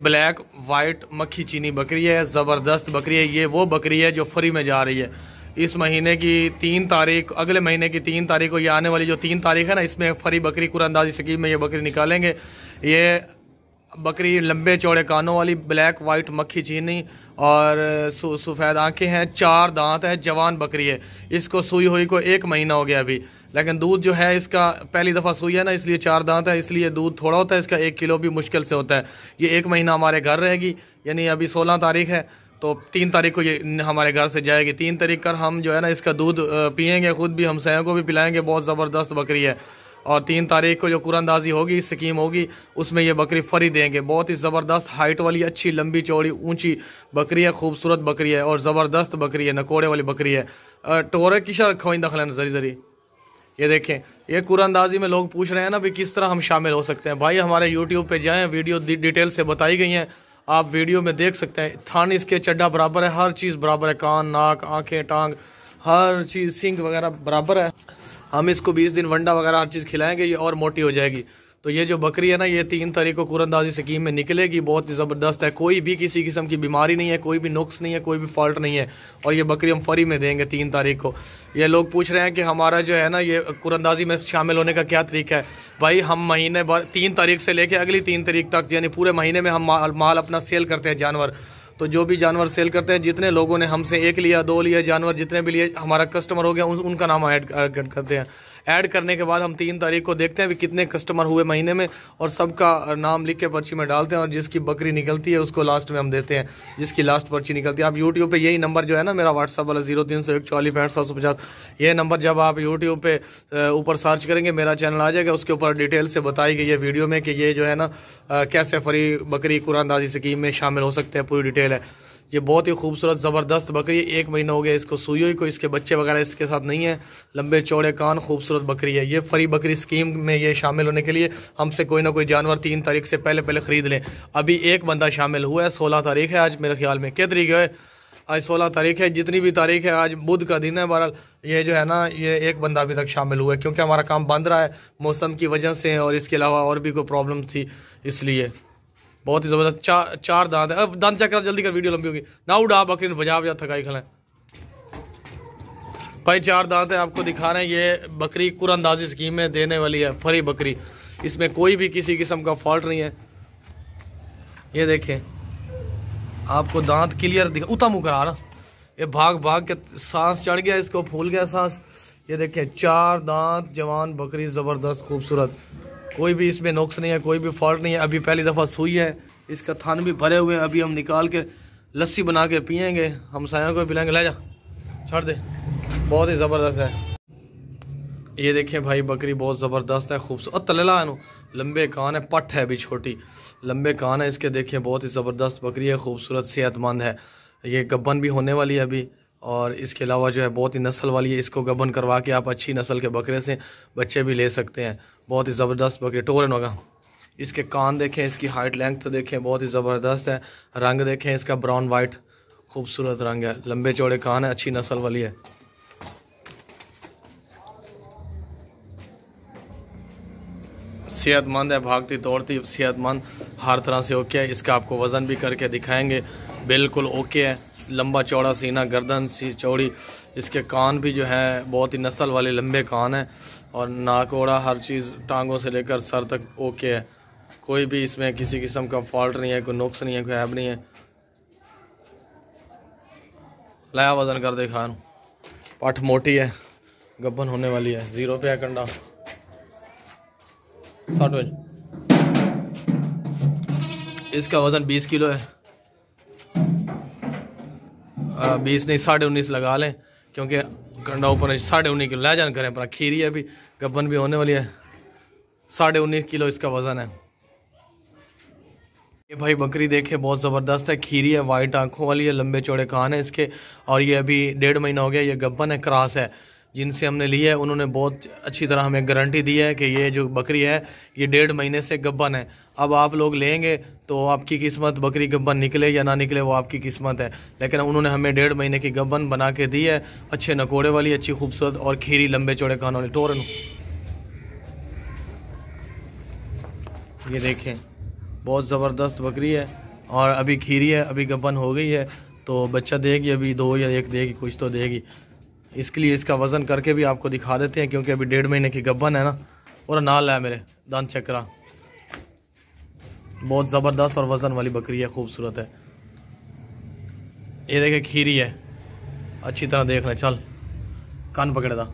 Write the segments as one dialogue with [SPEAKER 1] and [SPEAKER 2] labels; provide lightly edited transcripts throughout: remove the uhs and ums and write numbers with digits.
[SPEAKER 1] Black white मक्खी चीनी बकरी है, ज़बरदस्त बकरी है। ये वो बकरी है जो फ्री में जा रही है। इस महीने की 3 तारीख, अगले महीने की 3 तारीख को, ये आने वाली जो 3 तारीख है ना, इसमें फ्री बकरी कुरानंदाजी स्कीम में ये बकरी निकालेंगे। ये बकरी लंबे चौड़े कानों वाली ब्लैक वाइट मक्खी चीनी और सफ़ेद आंखें हैं, 4 दांत है, जवान बकरी है। इसको सुई हुई को 1 महीना हो गया अभी, लेकिन दूध जो है इसका पहली दफ़ा सुई है ना, इसलिए 4 दांत है, इसलिए दूध थोड़ा होता है इसका, 1 किलो भी मुश्किल से होता है। ये 1 महीना हमारे घर रहेगी, यानी अभी 16 तारीख है तो 3 तारीख को ये हमारे घर से जाएगी। 3 तारीख कर हम जो है ना इसका दूध पियेंगे, ख़ुद भी हमसायों को भी पिलाएंगे। बहुत ज़बरदस्त बकरी है। और 3 तारीख को जो कुरानंदाजी होगी, स्कीम होगी, उसमें ये बकरी फ्री देंगे। बहुत ही ज़बरदस्त हाइट वाली, अच्छी लंबी चौड़ी ऊंची बकरी है, खूबसूरत बकरी है और ज़बरदस्त बकरी है, नकोड़े वाली बकरी है। टोरे किशा रखा हुआ दखल जरी जरी। ये देखें, ये कुरानंदाजी में लोग पूछ रहे हैं ना भी किस तरह हम शामिल हो सकते हैं। भाई हमारे यूट्यूब पे जाएं, वीडियो डिटेल से बताई गई हैं, आप वीडियो में देख सकते हैं। थान इसके चड्डा बराबर है, हर चीज़ बराबर है, कान नाक आँखें टांग हर चीज़, सिंग वगैरह बराबर है। हम इसको 20 दिन वंडा वगैरह हर चीज़ खिलाएंगे, ये और मोटी हो जाएगी। तो ये जो बकरी है ना, ये 3 तारीख को कुरानंदाजी स्कीम में निकलेगी। बहुत ही ज़बरदस्त है, कोई भी किसी किस्म की बीमारी नहीं है, कोई भी नुक्स नहीं है, कोई भी फॉल्ट नहीं है। और ये बकरी हम फ्री में देंगे 3 तारीख को। ये लोग पूछ रहे हैं कि हमारा जो है ना ये कुरानंदाजी में शामिल होने का क्या तरीका है। भाई हम महीने भर 3 तारीख से लेकर अगली 3 तारीख तक, यानी पूरे महीने में हम माल अपना सेल करते हैं, जानवर। तो जो भी जानवर सेल करते हैं, जितने लोगों ने हमसे 1 लिया 2 लिया जानवर, जितने भी लिए हमारा कस्टमर हो गया, उनका नाम ऐड करते हैं। ऐड करने के बाद हम 3 तारीख को देखते हैं भी कितने कस्टमर हुए महीने में, और सबका नाम लिख के पर्ची में डालते हैं। और जिसकी बकरी निकलती है उसको लास्ट में हम देते हैं, जिसकी लास्ट पर्ची निकलती है। आप यूट्यूब पे यही नंबर जो है ना मेरा व्हाट्सअप वाला 0301 40 65 750, ये नंबर जब आप यूट्यूब पे ऊपर सर्च करेंगे मेरा चैनल आ जाएगा, उसके ऊपर डिटेल से बताई गई है वीडियो में कि ये जो है ना कैसे फ्री बकरी कुरानंदाजी स्कीम में शामिल हो सकते हैं, पूरी डिटेल है। ये बहुत ही खूबसूरत ज़बरदस्त बकरी है। 1 महीना हो गया इसको सुई हुई को, इसके बच्चे वगैरह इसके साथ नहीं है। लंबे चौड़े कान, खूबसूरत बकरी है। ये फ्री बकरी स्कीम में ये शामिल होने के लिए हमसे कोई ना कोई जानवर 3 तारीख से पहले ख़रीद लें। अभी एक बंदा शामिल हुआ है, 16 तारीख है आज, मेरे ख्याल में क्या तारीख है आज, 16 तारीख है। जितनी भी तारीख है, आज बुध का दिन है। बहरहाल ये जो है ना, ये एक बंदा अभी तक शामिल हुआ है, क्योंकि हमारा काम बंद रहा है मौसम की वजह से, और इसके अलावा और भी कोई प्रॉब्लम थी, इसलिए। बहुत ही ज़बरदस्त 4 दांत है। अब दांत चेक कर, जल्दी कर, वीडियो लंबी होगी ना। उड़ा बकरी ने बजा बजा थकाई खिलाएं भाई। 4 दांत है, आपको दिखा रहे हैं। ये बकरी कुरानंदाजी स्कीम में देने वाली है, फ्री बकरी। इसमें कोई भी किसी किस्म का फॉल्ट नहीं है। ये देखें, आपको दांत क्लियर दिखा, उता मुँह करा ना। ये भाग भाग के सांस चढ़ गया, इसको फूल गया सांस। ये देखें, 4 दांत जवान बकरी, ज़बरदस्त खूबसूरत, कोई भी इसमें नुक्स नहीं है, कोई भी फॉल्ट नहीं है। अभी पहली दफ़ा सुई है, इसका थान भी भरे हुए हैं। अभी हम निकाल के लस्सी बना के पियेंगे, हमसायों को पिलाएंगे। ले जा, छोड़ दे, बहुत ही ज़बरदस्त है। ये देखें भाई, बकरी बहुत ज़बरदस्त है, खूबसूरत तलेला है, लंबे कान है, पट है अभी छोटी, लंबे कान है इसके। देखें, बहुत ही ज़बरदस्त बकरी है, खूबसूरत, सेहतमंद है। ये गब्बन भी होने वाली है अभी, और इसके अलावा जो है बहुत ही नस्ल वाली है। इसको गबन करवा के आप अच्छी नस्ल के बकरे से बच्चे भी ले सकते हैं। बहुत ही ज़बरदस्त बकरी, टोरन होगा। इसके कान देखें, इसकी हाइट लेंथ देखें, बहुत ही ज़बरदस्त है। रंग देखें इसका, ब्राउन वाइट खूबसूरत रंग है, लंबे चौड़े कान है, अच्छी नस्ल वाली है। सेहतमंद है, भागती दौड़ती सेहतमंद, हर तरह से ओके है। इसका आपको वज़न भी करके दिखाएंगे, बिल्कुल ओके है। लंबा चौड़ा सीना, गर्दन सी चौड़ी, इसके कान भी जो है बहुत ही नस्ल वाले लंबे कान है, और नाकोड़ा हर चीज़ टांगों से लेकर सर तक ओके है। कोई भी इसमें किसी किस्म का फॉल्ट नहीं है, कोई नुक्स नहीं है, कोई ऐब नहीं है। लाया वज़न कर देखा, पठ मोटी है, गब्बन होने वाली है। 0 पे है कंडा, 60 इंच। इसका वज़न 20 किलो है। 20 नहीं, 19.5 लगा लें, क्योंकि कंडा ऊपर 19.5 किलो। ले जान करें, पर खीरी है, अभी गब्बन भी होने वाली है। 19.5 किलो इसका वज़न है। ये भाई बकरी देखे, बहुत ज़बरदस्त है, खीरी है, वाइट आंखों वाली है, लंबे चौड़े कान है इसके, और ये अभी 1.5 महीना हो गया। ये गब्बन है, क्रॉस है। जिनसे हमने ली है उन्होंने बहुत अच्छी तरह हमें गारंटी दी है कि ये जो बकरी है ये 1.5 महीने से गब्बन है। अब आप लोग लेंगे तो आपकी किस्मत, बकरी गब्बन निकले या ना निकले वो आपकी किस्मत है, लेकिन उन्होंने हमें 1.5 महीने की गब्बन बना के दी है। अच्छे नकोड़े वाली, अच्छी खूबसूरत और खीरी, लंबे चौड़े कान वाली टोरन। ये देखें, बहुत ज़बरदस्त बकरी है, और अभी खीरी है, अभी गब्बन हो गई है तो बच्चा देगी, अभी 2 या 1 देगी, कुछ तो देगी। इसके लिए इसका वज़न करके भी आपको दिखा देते हैं, क्योंकि अभी 1.5 महीने की गब्बन है ना। और नाल है मेरे दांत चक्रा, बहुत ज़बरदस्त और वज़न वाली बकरी है, खूबसूरत है। ये देखे खीरी है, अच्छी तरह देख लें। चल कान पकड़े था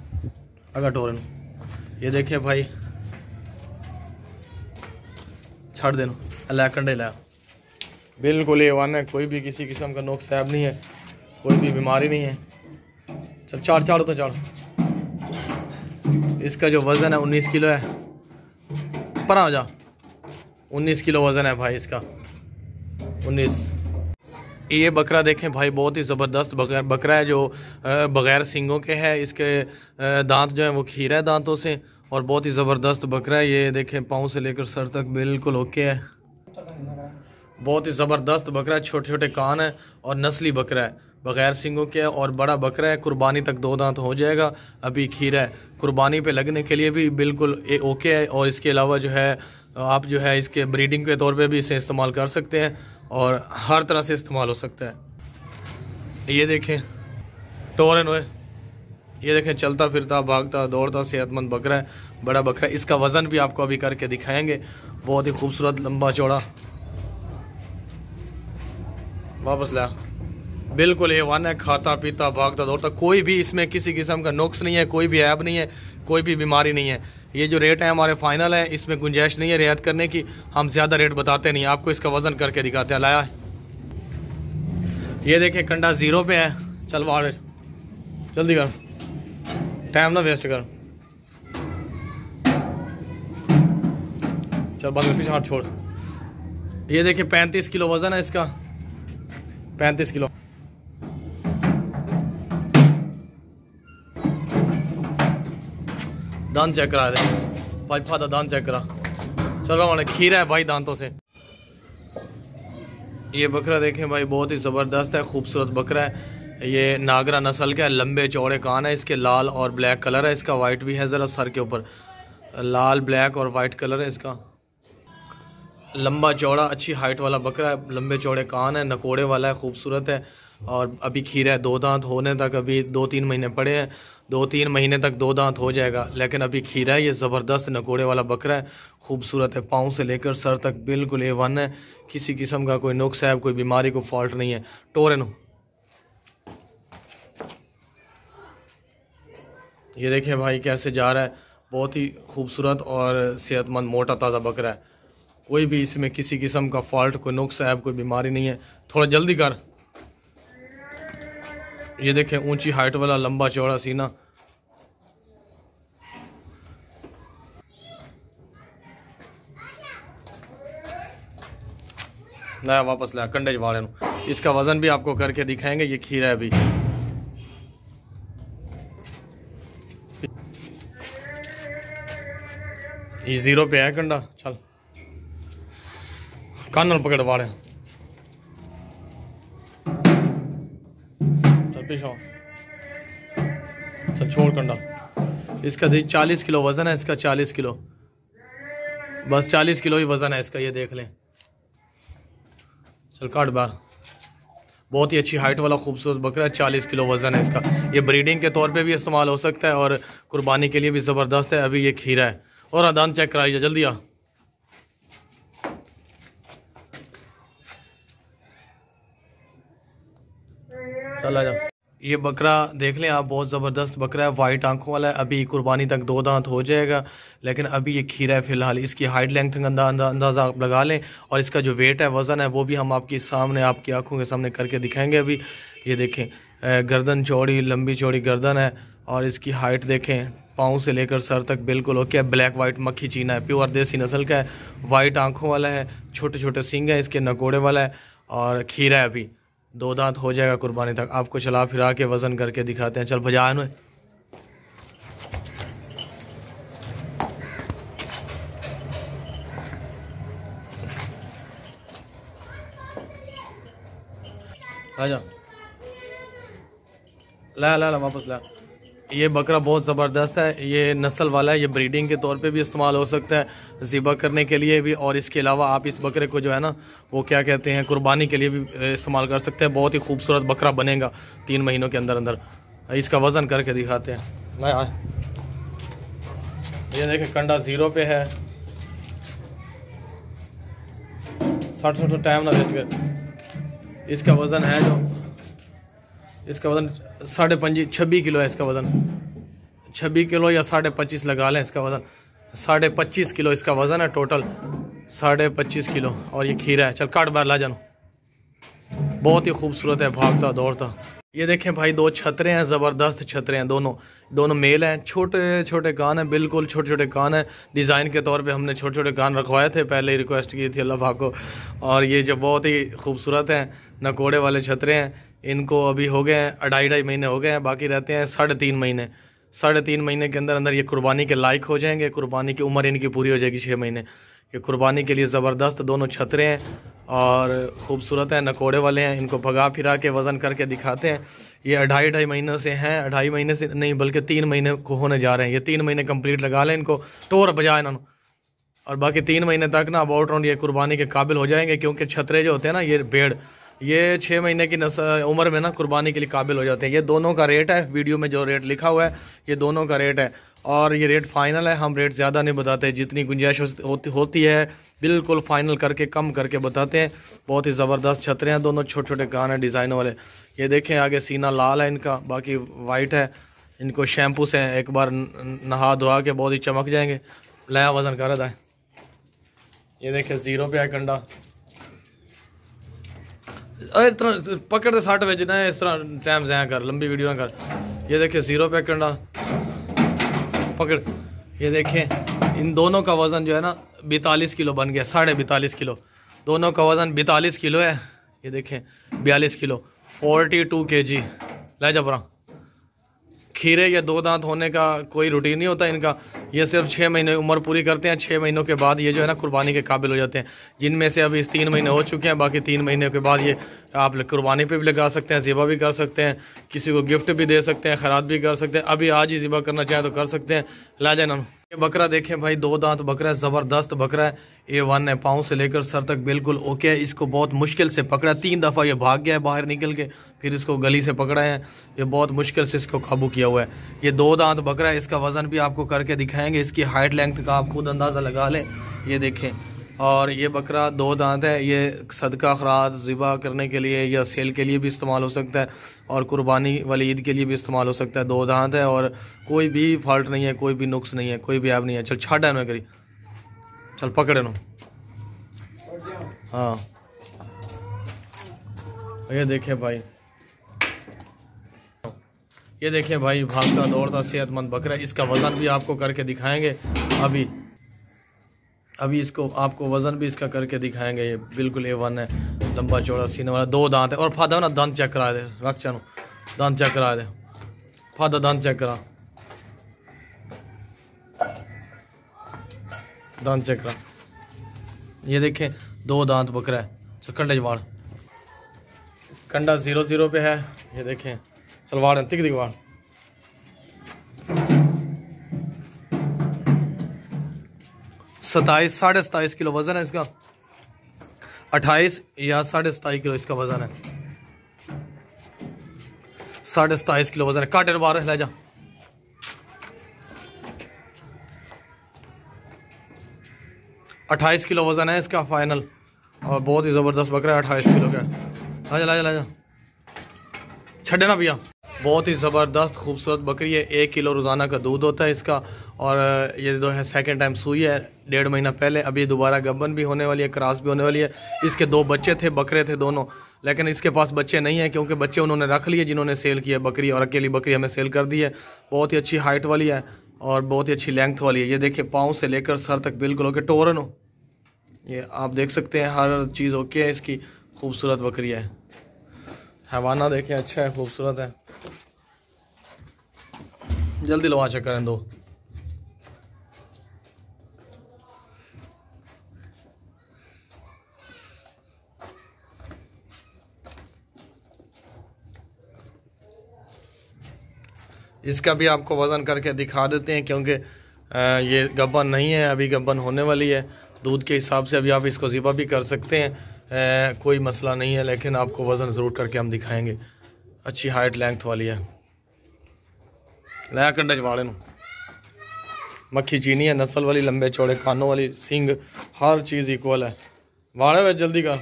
[SPEAKER 1] अगर टोरन। ये देखे भाई, छड़ देना अल्लाह कंडे ला, बिल्कुल A1 है, कोई भी किसी किस्म का नुक्स ऐब नहीं है, कोई भी बीमारी नहीं है। चल चार चार तो चार। इसका जो वज़न है 19 किलो है, पर आ जा, 19 किलो वज़न है भाई इसका, 19। ये बकरा देखें भाई, बहुत ही ज़बरदस्त बकरा है जो बग़ैर सींगों के है। इसके दांत जो है वो खीरा है दांतों से, और बहुत ही ज़बरदस्त बकरा है। ये देखें पाँव से लेकर सर तक बिल्कुल ओके है, बहुत ही ज़बरदस्त बकरा है। छोटे छोटे कान है और नस्ली बकरा है, बग़ैर सींगों के है और बड़ा बकरा है। कुर्बानी तक 2 दांत हो जाएगा, अभी खीरा है, कुर्बानी पे लगने के लिए भी बिल्कुल ओके है। और इसके अलावा जो है आप जो है इसके ब्रीडिंग के तौर पे भी इसे इस्तेमाल कर सकते हैं और हर तरह से इस्तेमाल हो सकता है। ये देखें टोरन हुए, ये देखें चलता फिरता भागता दौड़ता सेहतमंद बकरा है, बड़ा बकरा है। इसका वज़न भी आपको अभी करके दिखाएंगे, बहुत ही खूबसूरत लंबा चौड़ा। वापस ला, बिल्कुल A1 है, खाता पीता भागता दौड़ता, कोई भी इसमें किसी किस्म का नुक्स नहीं है, कोई भी ऐब नहीं है, कोई भी बीमारी नहीं है। ये जो रेट है हमारे फाइनल है, इसमें गुंजाइश नहीं है रियायत करने की, हम ज़्यादा रेट बताते नहीं, आपको इसका वज़न करके दिखाते हैं। लाया ये देखें कंडा 0 पे है, चल वाड़ जल्दी कर, टाइम ना वेस्ट कर, चल बंद पीछे हाथ छोड़। ये देखें 35 किलो वज़न है इसका, 35 किलो। दांत चेक करा दे भाई, फादा दांत चेक करा। चलो हमारे खीरा है भाई दांतों से। ये बकरा देखें भाई, बहुत ही ज़बरदस्त है, खूबसूरत बकरा है। ये नागरा नस्ल का है, लंबे चौड़े कान है इसके, लाल और ब्लैक कलर है इसका, वाइट भी है ज़रा सर के ऊपर, लाल ब्लैक और वाइट कलर है इसका। लंबा चौड़ा अच्छी हाइट वाला बकरा है, लंबे चौड़े कान है, नकोड़े वाला है, खूबसूरत है। और अभी खीरा है, 2 दांत होने तक अभी 2-3 महीने पड़े हैं, 2-3 महीने तक 2 दांत हो जाएगा, लेकिन अभी खीरा है। ये ज़बरदस्त नकोड़े वाला बकरा है, खूबसूरत है, पाँव से लेकर सर तक बिल्कुल A1 है, किसी किस्म का कोई नुक्स है, कोई बीमारी को फॉल्ट नहीं है। टोरेनो ये देखें भाई कैसे जा रहा है, बहुत ही खूबसूरत और सेहतमंद मोटा ताज़ा बकरा है, कोई भी इसमें किसी किस्म का फॉल्ट, कोई नुक्स है, कोई बीमारी नहीं है। थोड़ा जल्दी कर। ये देखें ऊंची हाइट वाला लंबा चौड़ा सीना, लाया वापस लाया कंडे वाले। इसका वजन भी आपको करके दिखाएंगे। ये खीरा है अभी, ये 0 पे है कंडा। चल कान पकड़ वाड़े, चल पीछे चल छोड़ कंडा। इसका 40 किलो वजन है इसका, 40 किलो, बस 40 किलो ही वजन है इसका, ये देख लें। चल काट बार, बहुत ही अच्छी हाइट वाला खूबसूरत बकरा है, 40 किलो वजन है इसका। ये ब्रीडिंग के तौर पे भी इस्तेमाल हो सकता है और कुर्बानी के लिए भी ज़बरदस्त है। अभी ये खीरा है। और आदान चेक कराइए जल्दी आ। चल आ जा। ये बकरा देख लें आप, बहुत ज़बरदस्त बकरा है, वाइट आंखों वाला है। अभी कुर्बानी तक 2 दांत हो जाएगा, लेकिन अभी ये खीरा है फ़िलहाल। इसकी हाइट लेंथ अंदाज़ा आप लगा लें, और इसका जो वेट है, वज़न है, वो भी हम आपके सामने, आपकी आंखों के सामने करके दिखाएंगे। अभी ये देखें, गर्दन चौड़ी, लंबी चौड़ी गर्दन है, और इसकी हाइट देखें, पाँव से लेकर सर तक बिल्कुल ओके है। ब्लैक वाइट मक्खी चीना है, प्योर देसी नस्ल का है, वाइट आँखों वाला है, छोटे छोटे सींग है इसके, नकोड़े वाला है, और खीरा है। अभी 2 दांत हो जाएगा कुर्बानी तक। आपको चला फिरा के वज़न करके दिखाते हैं। चल भजा इन्हें। आजा, ला ला ला वापस ला। ये बकरा बहुत ज़बरदस्त है, ये नस्ल वाला है, ये ब्रीडिंग के तौर पे भी इस्तेमाल हो सकता है, ज़िबा करने के लिए भी, और इसके अलावा आप इस बकरे को जो है ना वो क्या कहते हैं कुर्बानी के लिए भी इस्तेमाल कर सकते हैं। बहुत ही खूबसूरत बकरा बनेगा 3 महीनों के अंदर अंदर। इसका वज़न करके दिखाते हैं। ये देखें कंडा 0 पे है। 60 टाइम ना वेस्ट कर। इसका वज़न है जो, इसका वज़न 26 किलो है। इसका वज़न 26 किलो या 25.5 लगा लें। इसका वज़न 25.5 किलो इसका वज़न है टोटल, 25.5 किलो। और ये खीरा है। चल काट बार ला जानो। बहुत ही खूबसूरत है, भागता दौड़ता। ये देखें भाई 2 छतरे हैं, ज़बरदस्त छतरे हैं, दोनों मेल हैं। छोटे छोटे कान हैं, बिल्कुल छोटे छोटे कान हैं। डिज़ाइन के तौर पे हमने छोटे छोटे कान रखवाए थे, पहले ही रिक्वेस्ट की थी अल्लाह पाक को। और ये जो बहुत ही खूबसूरत हैं नकोड़े वाले छतरे हैं, इनको अभी हो गए हैं 2.5 महीने हो गए हैं, बाकी रहते हैं 3.5 महीने। 3.5 महीने के अंदर अंदर ये कुर्बानी के लायक हो जाएंगे। कुर्बानी की उम्र इनकी पूरी हो जाएगी 6 महीने। ये कुर्बानी के लिए ज़बरदस्त दोनों छतरे हैं और ख़ूबसूरत हैं, नकोड़े वाले हैं। इनको भगा फिरा के वज़न करके दिखाते हैं। ये 2.5 महीनों से हैं, 2.5 महीने से नहीं बल्कि 3 महीने को होने जा रहे हैं। ये 3 महीने कंप्लीट लगा लें इनको, टोर बजा इन्होंने, और बाकी 3 महीने तक ना अबाउट राउंड ये कुर्बानी के काबिल हो जाएंगे। क्योंकि छतरे जो होते हैं ना, ये भेड़, ये 6 महीने की उम्र में ना कुर्बानी के लिए काबिल हो जाते हैं। ये दोनों का रेट है, वीडियो में जो रेट लिखा हुआ है ये दोनों का रेट है, और ये रेट फाइनल है। हम रेट ज़्यादा नहीं बताते, जितनी गुंजाइश होती है बिल्कुल फाइनल करके कम करके बताते हैं। बहुत ही ज़बरदस्त छतरे हैं, दोनों छोटे छोटे कान हैं डिज़ाइनों वाले। ये देखें आगे सीना लाल है इनका, बाकी वाइट है। इनको शैम्पू से एक बार नहा धोआ के बहुत ही चमक जाएंगे। नया वज़न कर रहा है। ये देखें 0 पे है कंडा। अरे इतना पकड़ दे 60 बजे ना, इस तरह टाइम ज़ाया कर, लंबी वीडियो ना कर। ये देखें 0 पे कंडा पकड़। ये देखें इन दोनों का वज़न जो है ना 42 किलो बन गया, 42.5 किलो। दोनों का वज़न 42 किलो है। ये देखें 42 किलो, 42 kg। ले जा परा। खीरे या 2 दांत होने का कोई रूटीन नहीं होता इनका। ये सिर्फ 6 महीने उम्र पूरी करते हैं। 6 महीनों के बाद ये जो है ना कुर्बानी के काबिल हो जाते हैं, जिनमें से अभी 3 महीने हो चुके हैं। बाकी 3 महीने के बाद ये आप कुर्बानी पे भी लगा सकते हैं, ज़िबा भी कर सकते हैं, किसी को गिफ्ट भी दे सकते हैं, खैरात भी कर सकते हैं। अभी आज ही ज़िबा करना चाहें तो कर सकते हैं। ला जाए ना। ये बकरा देखें भाई 2 दांत बकरा है, ज़बरदस्त बकरा है। A1 है, पाँव से लेकर सर तक बिल्कुल ओके है। इसको बहुत मुश्किल से पकड़ा, 3 दफ़ा ये भाग गया है बाहर निकल के, फिर इसको गली से पकड़ा है। ये बहुत मुश्किल से इसको काबू किया हुआ है। ये 2 दांत बकरा है। इसका वज़न भी आपको करके दिखाएंगे, इसकी हाइट लेंथ का आप खुद अंदाज़ा लगा लें। ये देखें, और ये बकरा 2 दांत है। ये सदका खरात ज़िबा करने के लिए या सेल के लिए भी इस्तेमाल हो सकता है, और कुर्बानी वाली ईद के लिए भी इस्तेमाल हो सकता है। 2 दांत है और कोई भी फॉल्ट नहीं है, कोई भी नुक्स नहीं है, कोई भी ऐब नहीं है। चल छाट है ना करी, चल पकड़े नो। हाँ ये देखें भाई, ये देखें भाई भागता दौड़ता सेहतमंद बकरा। इसका वज़न भी आपको करके दिखाएंगे। अभी इसको आपको वज़न भी इसका करके दिखाएंगे। ये बिल्कुल A1 है, लंबा चौड़ा सीने वाला, 2 दांत है। और फादा ना दांत चेक करा दे, रख चलो दांत चेक करा दे, फादा दांत चेक करा, दांत चेक करा। ये देखें 2 दांत बकरा है। चल कंडे जवाड़, कंडा 0 पे है। ये देखें चलवाड़ तिक दिखवाड़। 27 किलो वज़न है इसका, 28 या 27.5 किलो इसका वज़न है। 27.5 किलो वज़न है। काटे बार ले जा। $28 किलो वज़न है इसका फाइनल, और बहुत ही ज़बरदस्त बकरा है। 28 किलो का। ला जा छड़े ना भैया। बहुत ही ज़बरदस्त खूबसूरत बकरी है। 1 किलो रोज़ाना का दूध होता है इसका, और ये जो है सेकंड टाइम सूई है 1.5 महीना पहले। अभी दोबारा गब्बन भी होने वाली है, क्रॉस भी होने वाली है। इसके 2 बच्चे थे, बकरे थे दोनों, लेकिन इसके पास बच्चे नहीं हैं क्योंकि बच्चे उन्होंने रख लिए जिन्होंने सेल किया बकरी, और अकेली बकरी हमें सेल कर दी है। बहुत ही अच्छी हाइट वाली है और बहुत ही अच्छी लेंथ वाली है। ये देखिए पाँव से लेकर सर तक बिल्कुल ओके, टोरन हो, ये आप देख सकते हैं, हर चीज़ ओके है इसकी। खूबसूरत बकरी है। हैवाना देखें अच्छा है, खूबसूरत है। जल्दी लो चेक करें 2। इसका भी आपको वज़न करके दिखा देते हैं, क्योंकि ये गब्बन नहीं है, अभी गब्बन होने वाली है। दूध के हिसाब से अभी आप इसको ज़िबा भी कर सकते हैं, कोई मसला नहीं है, लेकिन आपको वज़न ज़रूर करके हम दिखाएंगे। अच्छी हाइट लेंथ वाली है। नया कंडे वाले मक्खी चीनी है, नस्ल वाली, लंबे चौड़े कानों वाली, सिंग हर चीज़ इक्वल है। वाले वे जल्दी कर,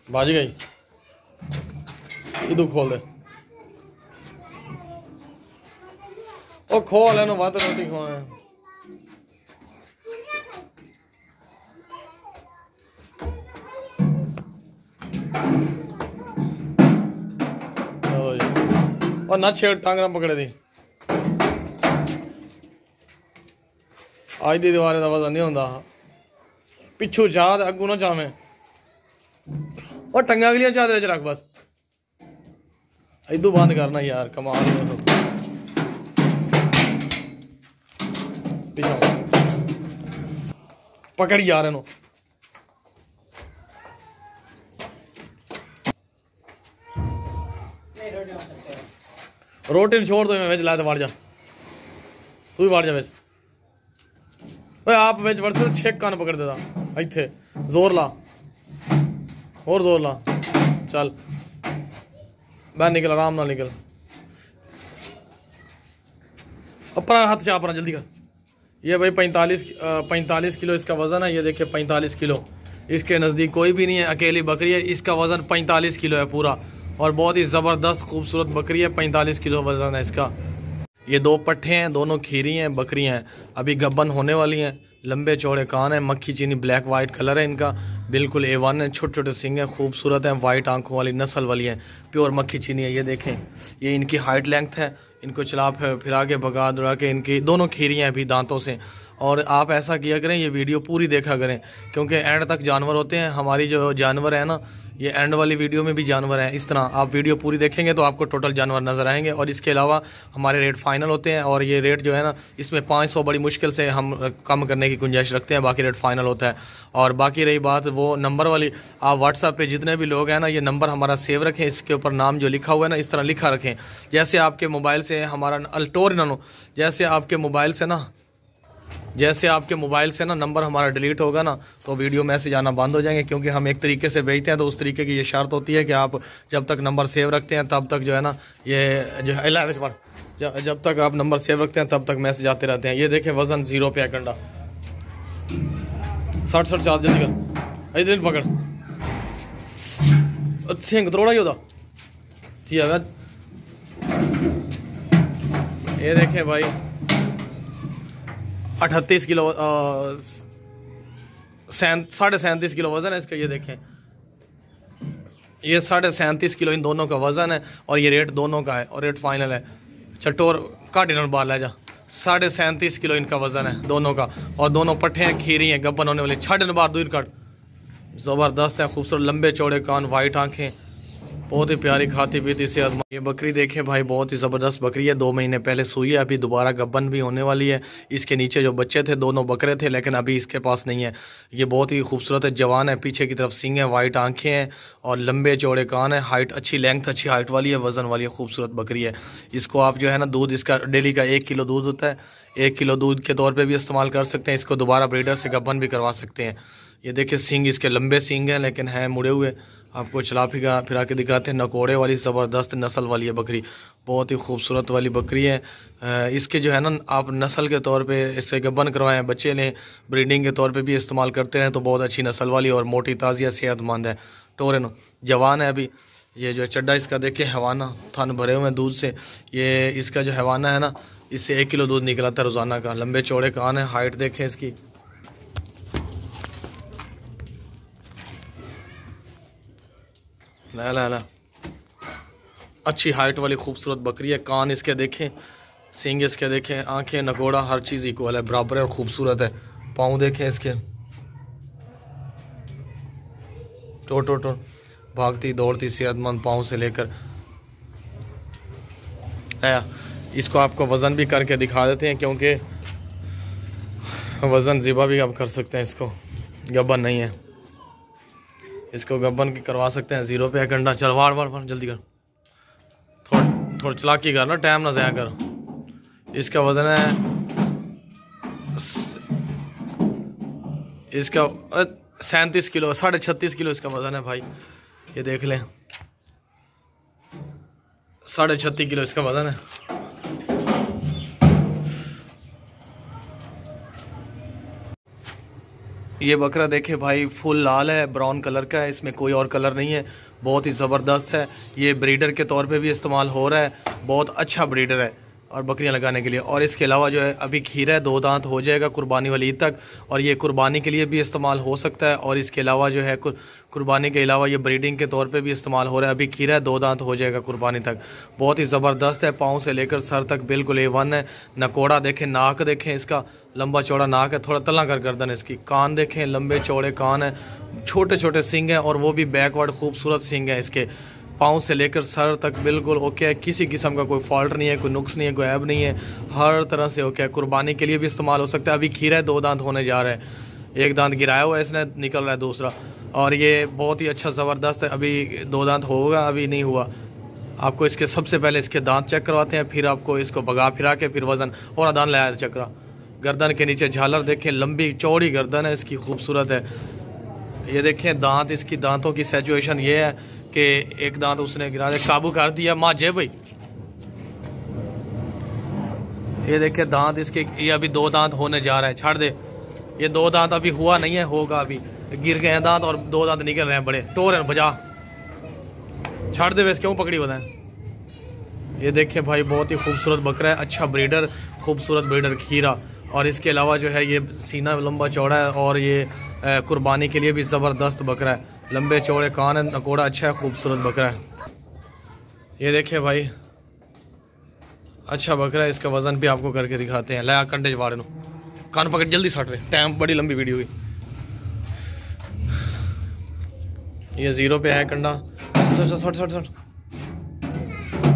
[SPEAKER 1] बाजी गई इधर खोल दे। ओ खोल है ना, बात रोटी खोल है। और ना छेड़, टांग ना पकड़े दी। आज दी दीवार का वजन नहीं होता, पिछू चाह अगू ना चावे, और टंगा गलियां चाह रख बस। इदू बंद करना यार, कमाल है। पकड़ यार इन्हों, रोटी छोड़ दो, मैं लाया तो वड़ जा, तू भी वड़ जा बिच। आप बिच वड़ सकते, छेक कान पकड़ देता इत्थे, जोर ला और जोर ला, चल बाहर निकल, आराम ना निकल। अपना हाथ से अपना जल्दी कर। ये भाई 45 किलो इसका वज़न है। ये देखिए 45 किलो, इसके नज़दीक कोई भी नहीं है, अकेली बकरी है। इसका वज़न 45 किलो है पूरा, और बहुत ही ज़बरदस्त खूबसूरत बकरी है। 45 किलो वज़न है इसका। ये दो पट्ठे हैं, दोनों खीरी हैं, बकरियां हैं, अभी गब्बन होने वाली हैं। लंबे चौड़े कान हैं, मक्खी चीनी ब्लैक वाइट कलर है इनका, बिल्कुल A1 है। छोटे छोटे सिंग हैं, खूबसूरत हैं, वाइट आंखों वाली नस्ल वाली हैं, प्योर मक्खी चीनी है। ये देखें, ये इनकी हाइट लेंथ है। इनको चला फिरा के भगा दुड़ा के, इनकी दोनों खीरियाँ अभी दांतों से। और आप ऐसा किया करें, ये वीडियो पूरी देखा करें, क्योंकि एंड तक जानवर होते हैं। हमारी जो जानवर है ना, ये एंड वाली वीडियो में भी जानवर हैं। इस तरह आप वीडियो पूरी देखेंगे तो आपको टोटल जानवर नज़र आएंगे। और इसके अलावा हमारे रेट फाइनल होते हैं, और ये रेट जो है ना, इसमें 500 बड़ी मुश्किल से हम कम करने की गुंजाइश रखते हैं, बाकी रेट फाइनल होता है। और बाकी रही बात वो नंबर वाली, आप व्हाट्सएप पे जितने भी लोग हैं ना, ये नंबर हमारा सेव रखें, इसके ऊपर नाम जो लिखा हुआ है ना, इस तरह लिखा रखें, जैसे आपके मोबाइल से हमारा अल्टोर ना, जैसे आपके मोबाइल से ना नंबर हमारा डिलीट होगा ना, तो वीडियो मैसेज आना बंद हो जाएंगे, क्योंकि हम एक तरीके से भेजते हैं। तो उस तरीके की ये शर्त होती है कि आप जब तक नंबर सेव रखते हैं तब तक जो है ना, ये जो है जब तक आप नंबर सेव रखते हैं तब तक मैसेज आते रहते हैं। ये देखें, वज़न 0 पे है कंडा। 60 चाल जल्दी कर, इधर पकड़, सिंह तरोड़ा ही होता। ये देखें भाई, 38 किलो 37.5 किलो वज़न है इसका। ये देखें, ये 37.5 किलो इन दोनों का वज़न है, और ये रेट दोनों का है, और रेट फाइनल है। चटोर काट इन्होंने बाहर ले जा। 37.5 किलो इनका वज़न है दोनों का, और दोनों पट्ठे हैं, खीरी हैं, गब्बन होने वाले। छठ बार दूर काट, ज़बरदस्त है, खूबसूरत लंबे चौड़े कान, वाइट आंखें, बहुत ही प्यारी, खाती पीती सेहत। ये बकरी देखें भाई, बहुत ही ज़बरदस्त बकरी है। 2 महीने पहले सुई है, अभी दोबारा गब्बन भी होने वाली है। इसके नीचे जो बच्चे थे, दोनों बकरे थे, लेकिन अभी इसके पास नहीं है। ये बहुत ही खूबसूरत है, जवान है, पीछे की तरफ सिंग है, वाइट आंखें हैं, और लंबे चौड़े कान है। हाइट अच्छी, लेंथ अच्छी, हाइट वाली है, वज़न वाली है, खूबसूरत बकरी है। इसको आप जो है ना, दूध इसका डेली का 1 किलो दूध होता है, 1 किलो दूध के तौर पर भी इस्तेमाल कर सकते हैं। इसको दोबारा ब्रीडर से गब्बन भी करवा सकते हैं। ये देखिए, सिंग इसके लंबे सिंग हैं, लेकिन हैं मुड़े हुए। आपको चला फिरा के दिखाते हैं। नकोड़े वाली ज़बरदस्त नस्ल वाली है बकरी, बहुत ही खूबसूरत वाली बकरी है। इसके जो है ना, आप नस्ल के तौर पे इससे गब्बन करवाएं, बच्चे लें, ब्रीडिंग के तौर पे भी इस्तेमाल करते हैं, तो बहुत अच्छी नस्ल वाली और मोटी ताज़िया सेहतमंद है। टोरेनो जवान है अभी। ये जो चड्डा इसका देखिए, हवाना, थन भरे हुए हैं दूध से। ये इसका जो हवाना है ना, इससे 1 किलो दूध निकला था रोज़ाना का। लंबे चौड़े कान है, हाइट देखें इसकी, ला अच्छी हाइट वाली खूबसूरत बकरी है। कान इसके देखें, सींग इसके देखें, आंखें, नकोड़ा, हर चीज़ इक्वल है, बराबर है और खूबसूरत है। पाँव देखें इसके, टो भागती दौड़ती सेहतमंद पाँव से लेकर। इसको आपको वज़न भी करके दिखा देते हैं, क्योंकि वज़न ज़िबा भी आप कर सकते हैं इसको। गब्बन नहीं है, इसको गब्बन की करवा सकते हैं। 0 पे है कंडा। चल वाड़ वाड़ वाड़ जल्दी कर, थोड़ा चलाकी कर ना, टाइम ना ज़ाया कर। इसका वज़न है इसका 37 किलो, 36.5 किलो इसका वज़न है भाई। ये देख लें, 36.5 किलो इसका वज़न है। ये बकरा देखे भाई, फुल लाल है, ब्राउन कलर का है, इसमें कोई और कलर नहीं है, बहुत ही ज़बरदस्त है। ये ब्रीडर के तौर पे भी इस्तेमाल हो रहा है, बहुत अच्छा ब्रीडर है और बकरियां लगाने के लिए। और इसके अलावा जो है अभी खीरा है, 2 दांत हो जाएगा कुर्बानी वाली ईद तक, और ये कुर्बानी के लिए भी इस्तेमाल हो सकता है। और इसके अलावा जो है कुर्बानी के अलावा ये ब्रीडिंग के तौर पे भी इस्तेमाल हो रहा है। अभी खीरा है, 2 दांत हो जाएगा कुर्बानी तक। बहुत ही ज़बरदस्त है, पाँव से लेकर सर तक बिल्कुल A1 है। नकोड़ा देखें, नाक देखें, इसका लंबा चौड़ा नाक है, थोड़ा तला कर गर्दन है इसकी। कान देखें, लंबे चौड़े कान है, छोटे छोटे सींग हैं, और वो भी बैकवर्ड खूबसूरत सींग है इसके। पाँव से लेकर सर तक बिल्कुल ओके है, किसी किस्म का कोई फॉल्ट नहीं है, कोई नुक्स नहीं है, कोई ऐब नहीं है, हर तरह से ओके है। कुर्बानी के लिए भी इस्तेमाल हो सकता है। अभी खीरा है, 2 दांत होने जा रहे हैं, 1 दांत गिराया हुआ है इसने, निकल रहा है दूसरा। और ये बहुत ही अच्छा ज़बरदस्त है। अभी 2 दांत होगा, अभी नहीं हुआ। आपको इसके सबसे पहले इसके दांत चेक करवाते हैं, फिर आपको इसको भगा फिरा के फिर वज़न और दांत लाया चक्रा। गर्दन के नीचे झालर देखें, लंबी चौड़ी गर्दन है इसकी, खूबसूरत है। ये देखें दांत, इसकी दांतों की सिचुएशन ये है कि एक दांत उसने गिरा दे, काबू कर दिया माँ जे भाई। ये देखे दांत इसके, ये अभी 2 दांत होने जा रहा है, छाड़ दे। ये 2 दांत अभी हुआ नहीं है, होगा अभी। गिर गए हैं दांत और 2 दांत निकल रहे हैं बड़े, टोर है, बजा छाड़ दे, वैसे क्यों पकड़ी बताएं। ये देखे भाई, बहुत ही खूबसूरत बकरा है, अच्छा ब्रीडर, खूबसूरत ब्रीडर खीरा। और इसके अलावा जो है ये सीना लंबा चौड़ा है, और ये कुर्बानी के लिए भी ज़बरदस्त बकरा है। लंबे चौड़े कान है, नकोड़ा अच्छा है, खूबसूरत बकरा है। ये देखिए भाई, अच्छा बकरा है। इसका वज़न भी आपको करके दिखाते हैं। लाया कंडे वाड़े नो, कान पकड़ जल्दी सट रहे, टाइम बड़ी लंबी वीडियो हुई। ये 0 पे है कंडा। सट सट सट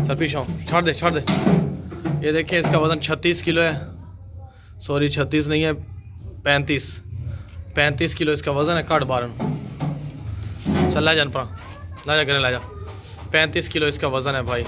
[SPEAKER 1] सर पीछे छाड़ दे, छाड़ दे। ये देखिए इसका वज़न 36 किलो है, सॉरी 36 नहीं है, 35 किलो इसका वज़न है। काट 12 चल ला जान पा, ला जा करे ला जा। 35 किलो इसका वज़न है भाई।